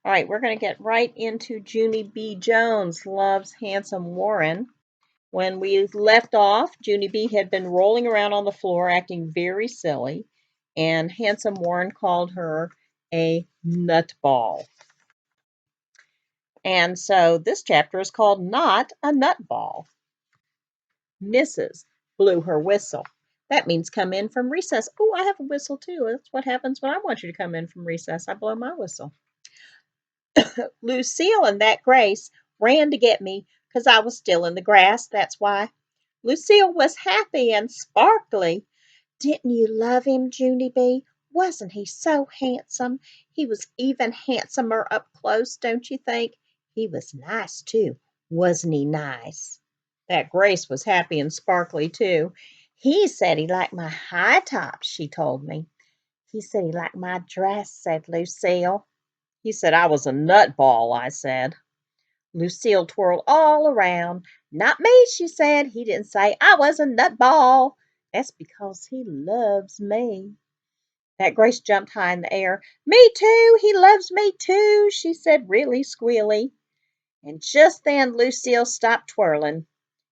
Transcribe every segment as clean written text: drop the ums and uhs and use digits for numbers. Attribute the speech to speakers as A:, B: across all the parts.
A: All right, we're going to get right into Junie B. Jones loves handsome Warren. When we left off, Junie B had been rolling around on the floor acting very silly, and handsome Warren called her a nutball. And so this chapter is called Not a Nutball. Mrs. blew her whistle. That means come in from recess. Oh, I have a whistle too. That's what happens when I want you to come in from recess. I blow my whistle. Lucille and that Grace ran to get me because I was still in the grass. That's why. Lucille was happy and sparkly. Didn't you love him, Junie B? Wasn't he so handsome? He was even handsomer up close, don't you think? He was nice, too. Wasn't he nice? That Grace was happy and sparkly, too. He said he liked my high tops, she told me. He said he liked my dress, said Lucille. He said I was a nutball, I said. Lucille twirled all around. Not me, she said. He didn't say I was a nutball. That's because he loves me. That Grace jumped high in the air. Me too, he loves me too, she said really squeally. And just then Lucille stopped twirling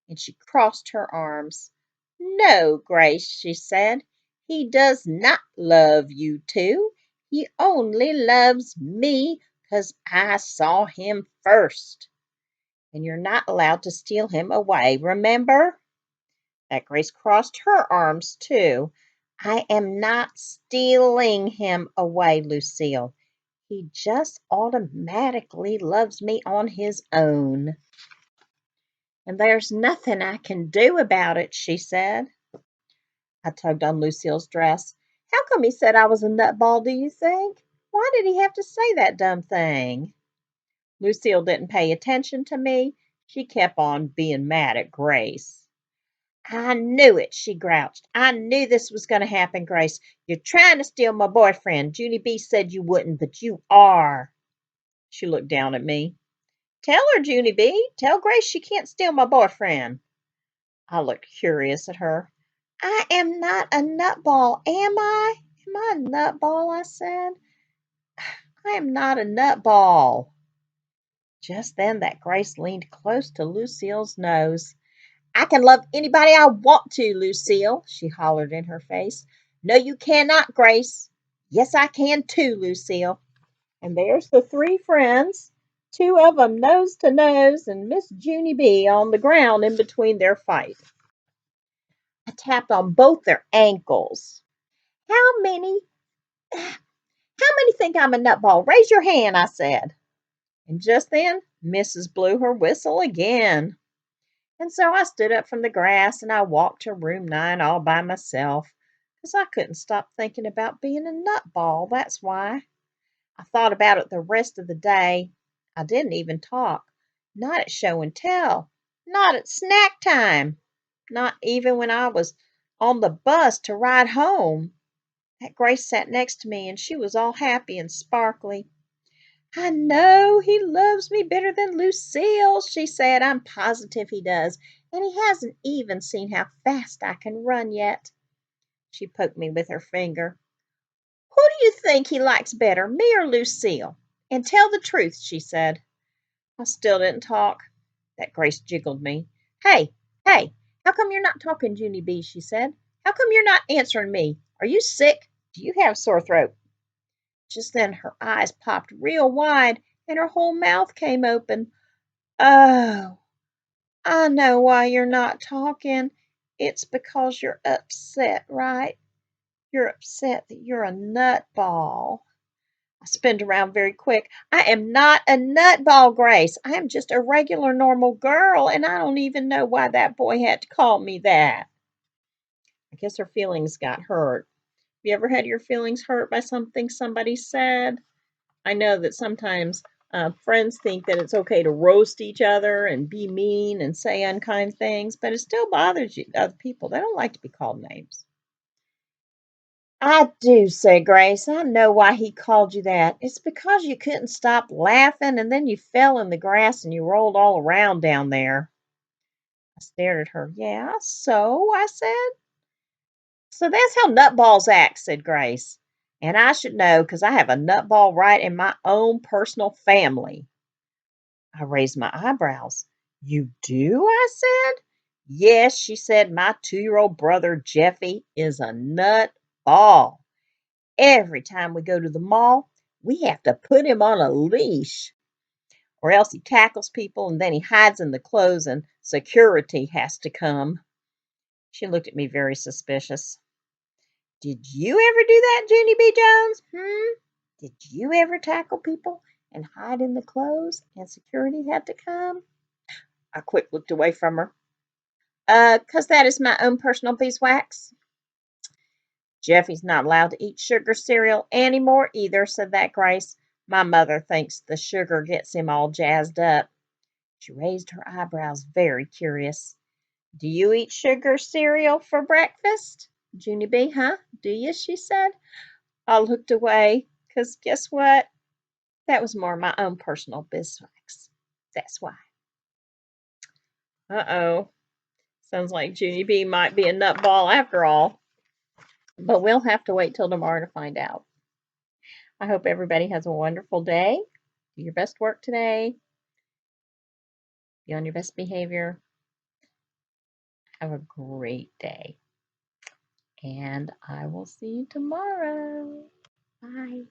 A: and she crossed her arms. No, Grace, she said. He does not love you too. He only loves me 'cause I saw him first. And you're not allowed to steal him away, remember? That Grace crossed her arms too. I am not stealing him away, Lucille. He just automatically loves me on his own. And there's nothing I can do about it, she said. I tugged on Lucille's dress. How come he said I was a nutball, do you think? Why did he have to say that dumb thing? Lucille didn't pay attention to me. She kept on being mad at Grace. I knew it, she grouched. I knew this was going to happen, Grace. You're trying to steal my boyfriend. Junie B said you wouldn't, but you are. She looked down at me. Tell her, Junie B. Tell Grace she can't steal my boyfriend. I looked curious at her. I am not a nutball, am I? Am I a nutball? I said. I am not a nutball. Just then that Grace leaned close to Lucille's nose. I can love anybody I want to, Lucille, she hollered in her face. No, you cannot, Grace. Yes, I can too, Lucille. And there's the three friends, two of them nose to nose, and Miss Junie B on the ground in between their fight. I tapped on both their ankles. How many think I'm a nutball? Raise your hand, I said. And just then, Mrs. blew her whistle again. And so I stood up from the grass and I walked to room 9 all by myself, 'cause I couldn't stop thinking about being a nutball, that's why. I thought about it the rest of the day. I didn't even talk. Not at show and tell. Not at snack time. Not even when I was on the bus to ride home. That Grace sat next to me and she was all happy and sparkly. I know he loves me better than Lucille, she said. I'm positive he does, and he hasn't even seen how fast I can run yet. She poked me with her finger. Who do you think he likes better, me or Lucille? And tell the truth, she said. I still didn't talk. That Grace jiggled me. Hey, hey, how come you're not talking, Junie B, she said. How come you're not answering me? Are you sick? Do you have sore throat? Just then her eyes popped real wide and her whole mouth came open. Oh, I know why you're not talking. It's because you're upset, right? You're upset that you're a nutball. I spinned around very quick. I am not a nutball, Grace. I am just a regular normal girl, and I don't even know why that boy had to call me that. I guess her feelings got hurt. Have you ever had your feelings hurt by something somebody said? I know that sometimes friends think that it's okay to roast each other and be mean and say unkind things, but it still bothers you, other people. They don't like to be called names. I do, said Grace. I know why he called you that. It's because you couldn't stop laughing and then you fell in the grass and you rolled all around down there. I stared at her. Yeah, so, I said. So that's how nutballs act, said Grace. And I should know because I have a nutball right in my own personal family. I raised my eyebrows. You do? I said. Yes, she said. My 2-year-old brother, Jeffy, is a nutball. Every time we go to the mall, we have to put him on a leash, or else he tackles people and then he hides in the clothes and security has to come. She looked at me very suspicious. Did you ever do that, Junie B. Jones? Did you ever tackle people and hide in the clothes and security had to come? I quick looked away from her. 'Cause that is my own personal beeswax. Jeffy's not allowed to eat sugar cereal anymore either, said that Grace. My mother thinks the sugar gets him all jazzed up. She raised her eyebrows, very curious. Do you eat sugar cereal for breakfast? Junie B, huh? Do you? She said. I looked away, 'cause guess what? That was more my own personal beeswax. That's why. Uh-oh. Sounds like Junie B might be a nutball after all. But we'll have to wait till tomorrow to find out. I hope everybody has a wonderful day. Do your best work today. Be on your best behavior. Have a great day. And I will see you tomorrow. Bye.